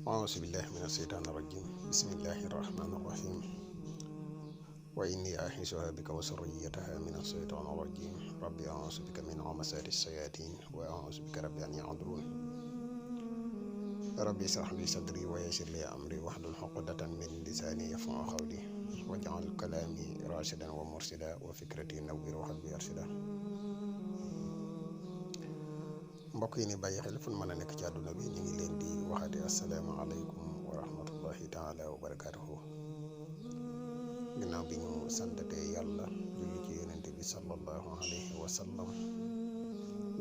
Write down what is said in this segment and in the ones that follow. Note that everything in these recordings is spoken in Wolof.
أعوذ بالله من الشيطان الرجيم بسم الله الرحمن الرحيم وإني أعيذها بك وذريتها من الشيطان الرجيم ربي أعوذ بك من همزات الشياطين وأعوذ بك رب أن يحضرون ربي اشرح لي صدري ويسر لي أمري واحلل عقدة من لساني يفقهوا قولي واجعل كلامي راشدا ومرشدا وفكرتي نوّر وقلبي أرشدا mbokk yi ni bàyyi xel fu mën a nekk ci àdduna bi ñu ngi leen di waxati asalaamaaleykum wa rahmatullahi taala wa barakaatuhu ginnaaw bi ñu santatee yàlla julli ci yonente bi sallallahu alayhi wa sallam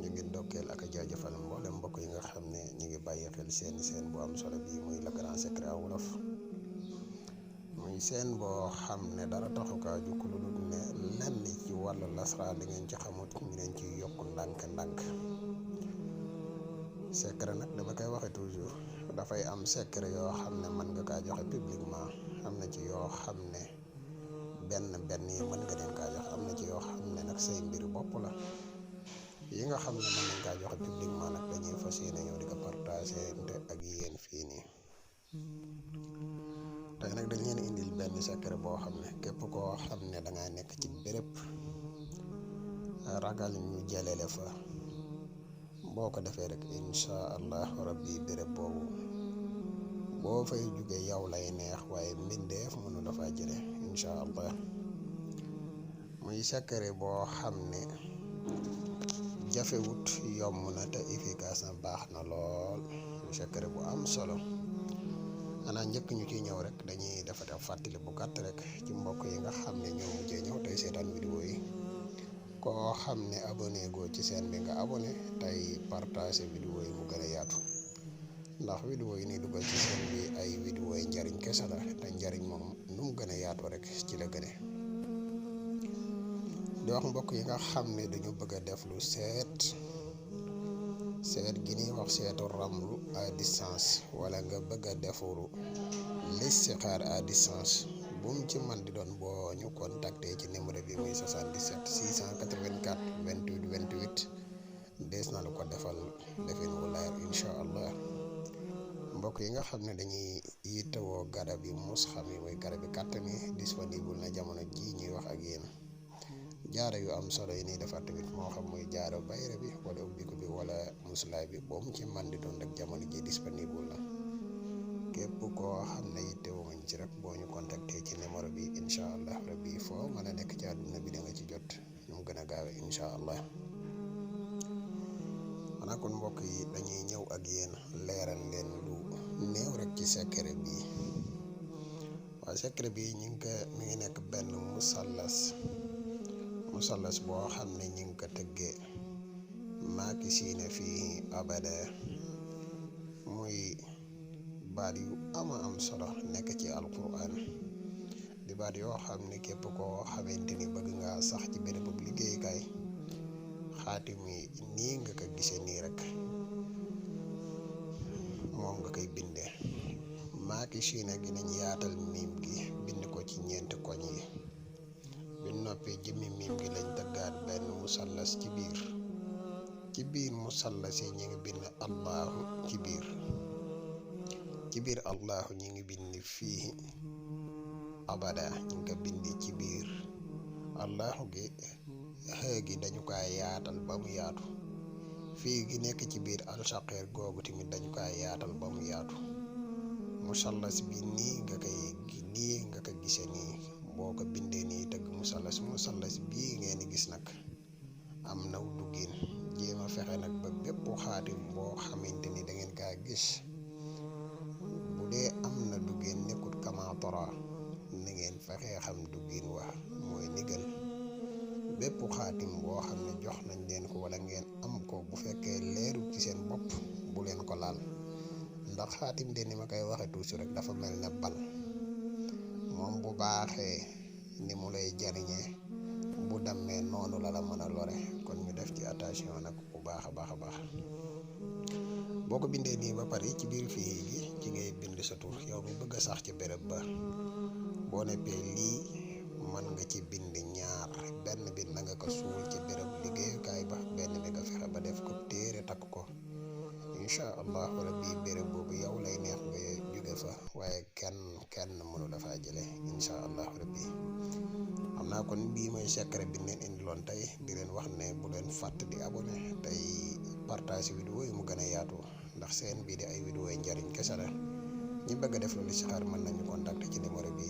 ñu ngi ndokkeel ak a jaajëfal mboolem mbokk yi nga xam ne ñu ngi bàyyi xel seen bu am solo bi muy Le Grand Secret en Wolof muy seen boo xam ne dara taxu kaa jukk lu dul ne lenn ci wàllu lasraar li ngeen ci xamut ñu leen ci yokk ndànk-ndànk secret nag dama koy waxe toujours dafay am secret yoo xam ne mën nga kaa joxe publiquement am na ci yoo xam ne benn yi mën nga leen kaa joxe am na ci yoo xam ne nag say mbir bopp la yi nga xam ne mën nañ kaa joxe publiquement nag dañuy fas yéene ñëw di ko partagé ak yéen fii nii tey nag dañ leen indil benn secret boo xam ne képp koo xam ne dangaa nekk ci béréb ragal ñu jëlele fa boo ko defee rek incha allah rabbi béréb boobu boo fay jóge yow lay neex waaye mbindeef mënu la faa jële incha allah muy secret boo xam ne jafewut yomb na te efficace na baax na lool secret bu am solo xanaa njëkk ñu ciy ñëw rek dañuy defate fàttali bu gàtt rek ci mbokk yi nga xam ne ñoo mujjee ñëw tey seetaan vidéo yi koo xam ne abonné goo ci seen bi nga abonné tey partagé vidéo yi mu gën a yaatu ndax vidéo yi ni dugal ci seen bi ay vidéo yi njariñ kese la te njariñ moom nu mu gën a yaatu rek ci la gëne di wax mbokk yi nga xam ne dañu bëgg a def lu seet gi ñuy wax seetu ramlu à distance wala nga bëgg a defuru listixaar à distance bu mu ci man di doon boo ñu contacté ci numéro bi muy 77 684 28 28 dees na la ko defal defin wu leer incha allah mbokk yi nga xam ne dañuy yittewoo garab yi mus xam yi muy garab yi kàttan yi disponible na jamono ji ñuy wax ak yéen jaaro yu am solo yi nii defar tamit moo xam muy jaaro bayre bi wala ubbiku bi wala musulaay bi boo mu ci man di doon rek jamono ji disponible na képp koo xam ne yittewoo nga ci rek boo ñu contacté ci numéro bi incha allah rabbi foo mën a nekk ci àdduna bi da nga ci jot ñu mu gën a gaawe incha allah xanaa kon mbokk yi dañuy ñëw ak yéen leeral leen lu néew rek ci secret bi waaye secret bi mi ngi nekk benn musallas boo xam ne ñu ngi ko tëggee maaki siine fii abada muy baat yu ama am solo nekk ci alquran di baat yoo xam ne képp koo xamante ni bëgg nga sax ci béréb bu liggéeykaay xaatim yi nii nga ko gisee nii rek moom nga koy bindee maaki siine gi nañ yaatal miim gi bind ko ci ñeenti koñ yi bi noppee jëmmi miim gi lañ tëggaat benn musallas ci biir musallas yi ñu ngi bind allahu ci biir allahu ñi ngi bind fii abada ñu ngi ko bind ci biir allahu gi xëy gi dañu koy yaatal ba mu yaatu fii gi nekk ci biir alsaqeer googu tamit dañu koy yaatal ba mu yaatu musallas bi nii nga ko gisee nii boo ko bindee nii tëgg musallas bii ngeen di gis nag am naw duggin jéem a fexe nag ba bépp xaatim boo xamante ni da ngeen kaa gis bu dee am na duggin nekkut kamatora ni ngeen fexee xam duggin wax mooy nigal bépp xaatim boo xam ne jox nañ leen ko wala ngeen am ko bu fekkee leeru ci seen bopp bu leen ko laal ndax xaatim de ni ma koy waxe toujours rek dafa mel ne bal moom bu baaxee ni mu lay jariñee bu dammee noonu la mën a lore kon ñu def ci attention nag bu baax a baax boo ko bindee nii ba pare ci biir fii gi ci ngay bind sa tur yow mi bëgg a sax ci béréb ba boo neppee lii mën nga ci bind ñaar benn bi na nga ko suul ci béréb liggéeyukaay ba benn bi nga fexe ba def ko téere takk ko incha allahu rabbi béréb boobu yow lay neex nga waaye kenn mënu la faa jële incha allahu rabbi. xam naa kon bii mooy secret bi leen indiloon tey di leen wax ne bu leen fàtte di abonné tey partage vidéo yi mu gën a yaatu ndax seen bii di ay vidéo yi njariñ kese la. ñi bëgg a def lu listixaar mën nañu contacter ci numéro bi.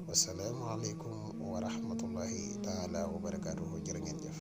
wasalaamualeykum wa rahmatullahi taala wa barakaatuhu. jërë ngeen jëf.